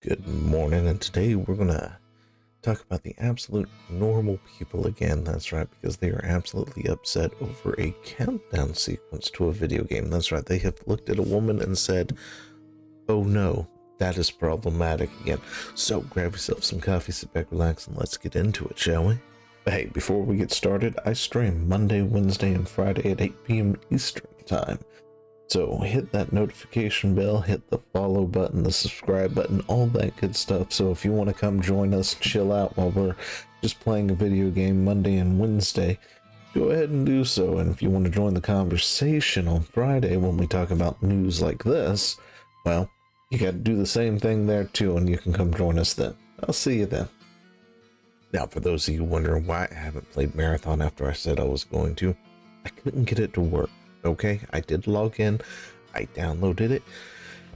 Good morning, and today we're gonna talk about the absolute normal people again. That's right, because they are absolutely upset over a countdown sequence to a video game. That's right, they have looked at a woman and said, oh no, that is problematic again. So grab yourself some coffee, sit back, relax, and let's get into it, shall we? But hey, before we get started, I stream Monday, Wednesday, and Friday at 8 p.m. Eastern Time. So hit that notification bell, hit the follow button, the subscribe button, all that good stuff. So if you want to come join us, chill out while we're just playing a video game Monday and Wednesday, go ahead and do so. And if you want to join the conversation on Friday when we talk about news like this, well, you got to do the same thing there too, and you can come join us then. I'll see you then. Now, for those of you wondering why I haven't played Marathon after I said I was going to, I couldn't get it to work. Okay, I did log in, I downloaded it,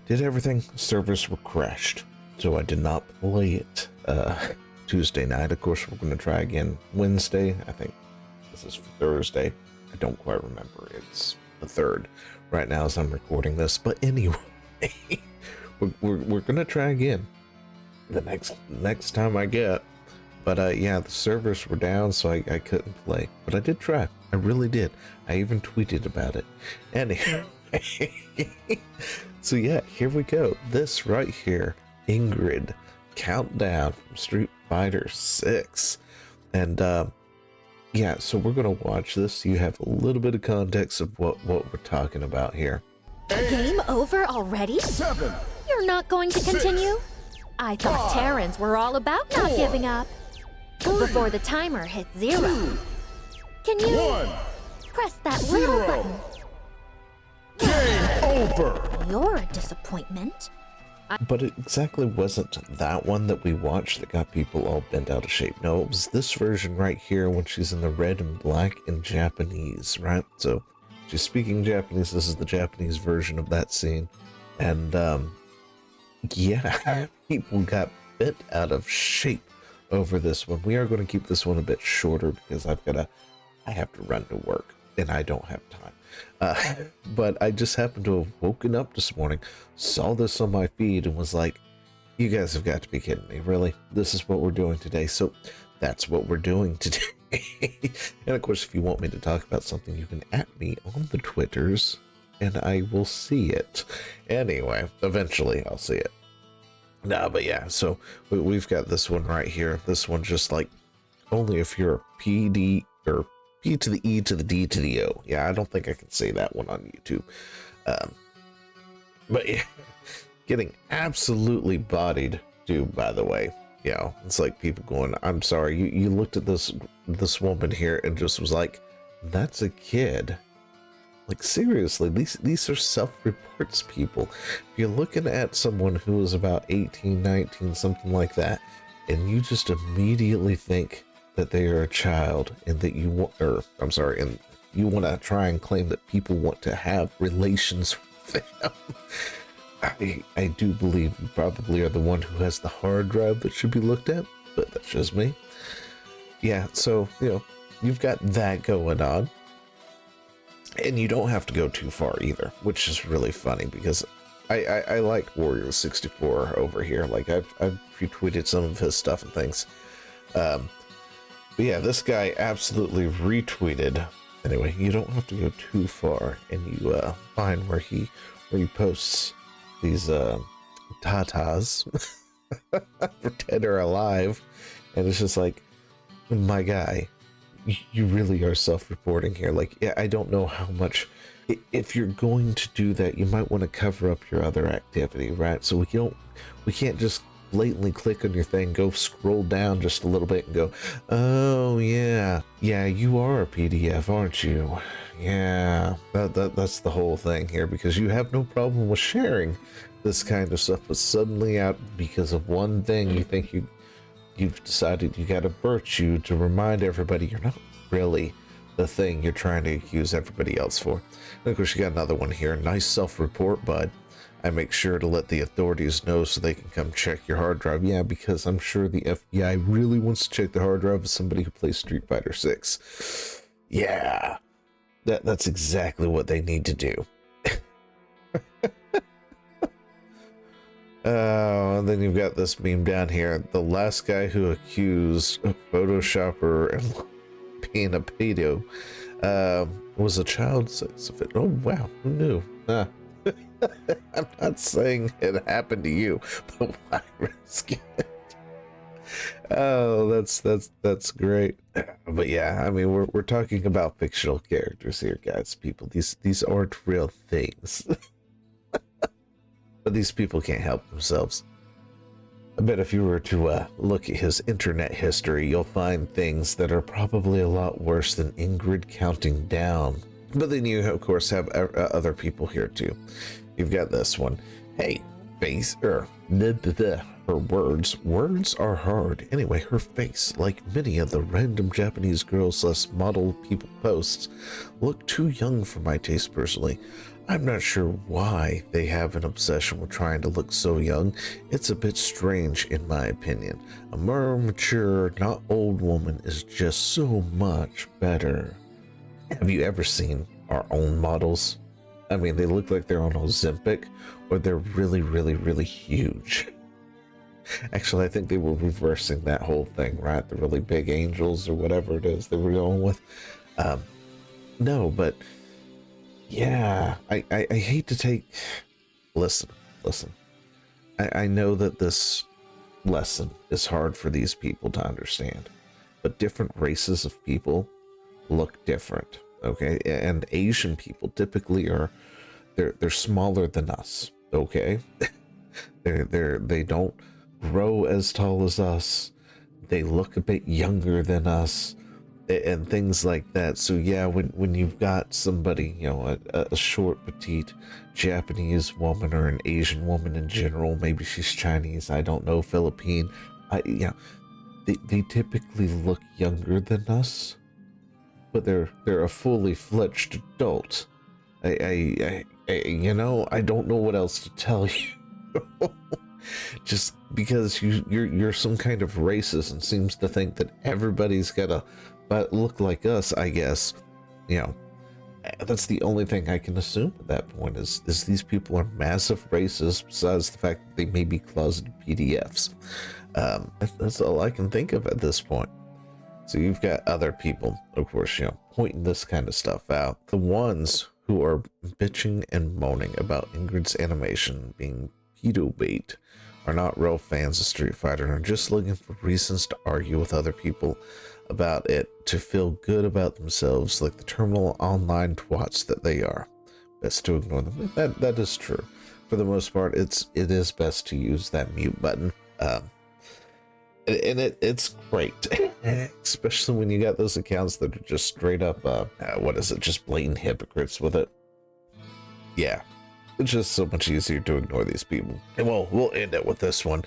did everything, servers were crashed, so I did not play it Tuesday night. Of course, we're going to try again Wednesday. I think this is for Thursday. I don't quite remember. It's the 3rd right now as I'm recording this, but anyway, we're going to try again the next time I get. But yeah, the servers were down, so I couldn't play. But I did try. I really did. I even tweeted about it. Anyway, so yeah, here we go. This right here, Ingrid, countdown from Street Fighter 6. And yeah, so we're going to watch this so you have a little bit of context of what we're talking about here. Game over already? 7. You're not going to continue? I thought Terrans were all about not giving up. Before the timer hits 0. Can you 1. press that little 0. button? Game over. You're a disappointment. But it exactly wasn't that one that we watched that got people all bent out of shape. No, it was this version right here when she's in the red and black in Japanese, right? So she's speaking Japanese. This is the Japanese version of that scene. And yeah, people got bent out of shape over this one. We are going to keep this one a bit shorter because I have to run to work and I don't have time. But I just happened to have woken up this morning, saw this on my feed and was like, you guys have got to be kidding me. Really? This is what we're doing today. So that's what we're doing today. And of course, if you want me to talk about something, you can at me on the Twitters and I will see it. Anyway, eventually I'll see it. Nah, but yeah, so we've got this one right here. This one just like only if you're a PD or P to the E to the D to the O. Yeah, I don't think I can say that one on YouTube. But yeah, getting absolutely bodied, dude, by the way. You know, it's like people going, I'm sorry, you looked at this woman here and just was like, that's a kid. Like, seriously, these are self-reports, people. If you're looking at someone who is about 18, 19, something like that, and you just immediately think that they are a child and that you want, and you want to try and claim that people want to have relations with them, I do believe you probably are the one who has the hard drive that should be looked at, but that's just me. Yeah, so, you know, you've got that going on. And you don't have to go too far either, which is really funny because I like Warrior 64 over here. Like I've retweeted some of his stuff and things. But yeah, this guy absolutely retweeted. Anyway, you don't have to go too far, and you find where he posts these tatas for dead or alive, and it's just like, my guy. You really are self-reporting here. Like, yeah, I don't know how much. If you're going to do that, you might want to cover up your other activity, right? So we can't just blatantly click on your thing, go scroll down just a little bit and go, oh yeah, you are a PDF, aren't you? Yeah, that's the whole thing here, because you have no problem with sharing this kind of stuff, but suddenly out because of one thing, you think you've decided you got a virtue to remind everybody you're not really the thing you're trying to accuse everybody else for. And of course, you got another one here. Nice self-report, bud. I make sure to let the authorities know so they can come check your hard drive. Yeah, because I'm sure the FBI really wants to check the hard drive of somebody who plays Street Fighter 6. Yeah, that's exactly what they need to do. Oh, and then you've got this meme down here. The last guy who accused a Photoshopper and being a pedo was a child sex offender. Oh, wow. Who knew? I'm not saying it happened to you, but why risk it? Oh, that's great. But yeah, I mean, we're talking about fictional characters here, guys. People, these aren't real things. But these people can't help themselves. I bet if you were to look at his internet history, you'll find things that are probably a lot worse than Ingrid counting down. But then you, of course, have other people here too. You've got this one. Hey, face, her words are hard. Anyway, her face, like many of the random Japanese girls / model people posts, look too young for my taste personally. I'm not sure why they have an obsession with trying to look so young. It's a bit strange in my opinion. A more mature, not old woman is just so much better. Have you ever seen our own models? I mean, they look like they're on Ozempic, or they're really, really, really huge. Actually, I think they were reversing that whole thing, right? The really big angels or whatever it is they were going with. No, but yeah, I hate to take... Listen. I know that this lesson is hard for these people to understand, but different races of people look different, okay? And Asian people typically they're smaller than us, okay? They don't grow as tall as us. They look a bit younger than us, and things like that. So yeah, when you've got somebody, you know, a short, petite Japanese woman or an Asian woman in general, maybe she's Chinese, I don't know, Philippine, they typically look younger than us, but they're a fully fledged adult. I you know, I don't know what else to tell you. Just because you're some kind of racist and seems to think that everybody's gotta look like us, I guess, you know, that's the only thing I can assume at that point is these people are massive racists, besides the fact that they may be closeted PDFs. That's all I can think of at this point. So you've got other people, of course, you know, pointing this kind of stuff out. The ones who are bitching and moaning about Ingrid's animation being pedo bait are not real fans of Street Fighter and are just looking for reasons to argue with other people about it to feel good about themselves, like the terminal online twats that they are. Best to ignore them. That is true. For the most part, it is best to use that mute button. And it's great, especially when you got those accounts that are just straight up, just blatant hypocrites with it. Yeah, it's just so much easier to ignore these people. And well, we'll end it with this one.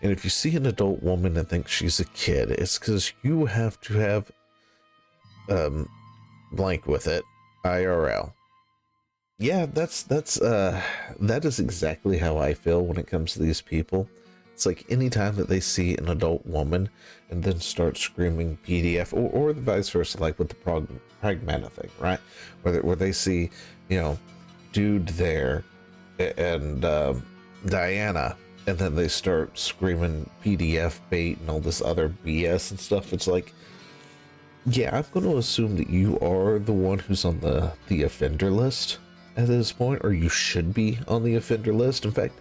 And if you see an adult woman and think she's a kid, it's because you have to have blank with it, IRL. Yeah, that is exactly how I feel when it comes to these people. It's like anytime that they see an adult woman and then start screaming PDF, or the vice versa, like with the pragmata thing, right? Where they see, you know, dude there and Diana, and then they start screaming PDF bait and all this other BS and stuff. It's like, yeah, I'm going to assume that you are the one who's on the offender list at this point, or you should be on the offender list. In fact,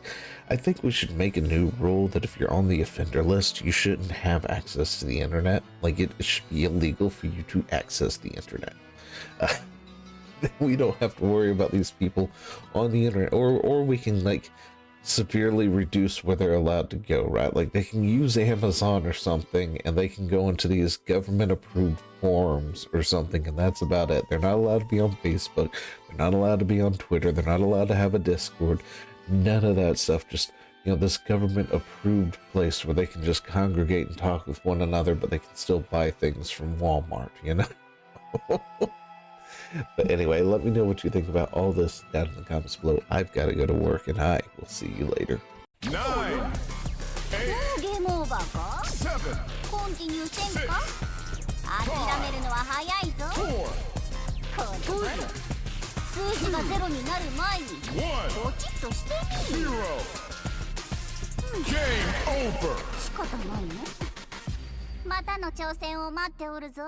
I think we should make a new rule that if you're on the offender list, you shouldn't have access to the internet. Like, it should be illegal for you to access the internet. We don't have to worry about these people on the internet, or we can, like, severely reduce where they're allowed to go, right? Like, they can use Amazon or something, and they can go into these government-approved forums or something, and that's about it. They're not allowed to be on Facebook. They're not allowed to be on Twitter. They're not allowed to have a Discord. None of that stuff. Just, you know, this government-approved place where they can just congregate and talk with one another, but they can still buy things from Walmart, you know? But anyway, let me know what you think about all this down in the comments below. I've got to go to work, and I will see you later. 9 8 7 continue せん 6 か諦めるのは早いぞ 4 これ数字がゼロになる前に 1 ポチッとしてみる 0 Game over. 仕方ないね。またの挑戦を待っておるぞ。